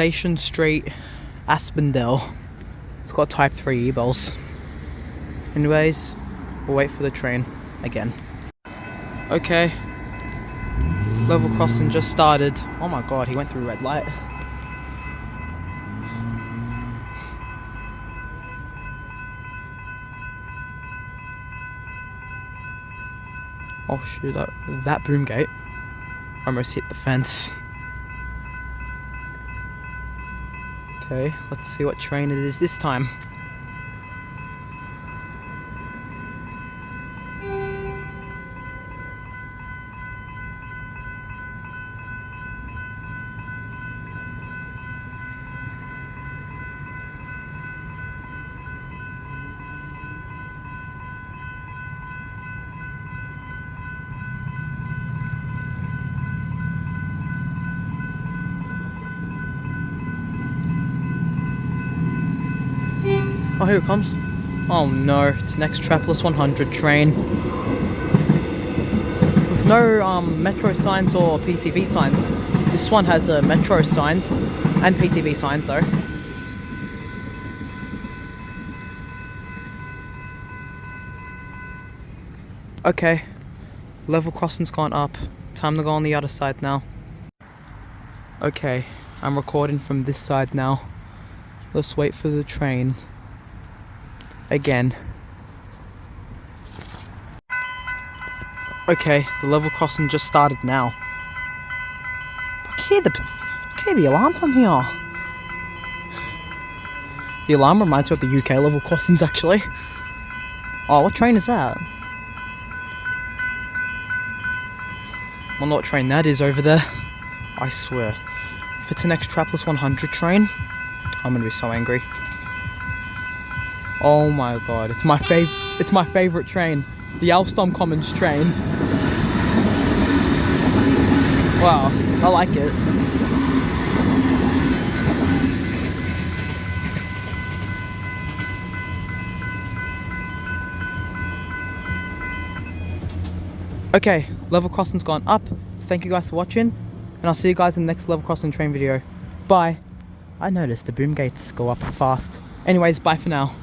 Station Street, Aspendale. It's got Type 3 e-bells. Anyways, we'll wait for the train again. Okay. Level crossing just started. Oh my god, he went through red light. Oh shoot, that boom gate almost hit the fence. Okay, let's see what train it is this time. Oh, here it comes. Oh no, it's next Trapless 100 train. With no metro signs or PTV signs. This one has metro signs and PTV signs though. Okay, level crossing's gone up. Time to go on the other side now. Okay, I'm recording from this side now. Let's wait for the train. Again. Okay, the level crossing just started now. I can hear the alarm from here. The alarm reminds me of the UK level crossings actually. Oh, what train is that? I wonder what train that is over there. I swear. If it's an Trapless 100 train, I'm gonna be so angry. Oh my god, it's my favorite train. The Alstom Commons train. Wow, I like it. Okay, level crossing's gone up. Thank you guys for watching, and I'll see you guys in the next level crossing train video. Bye. I noticed the boom gates go up fast. Anyways, bye for now.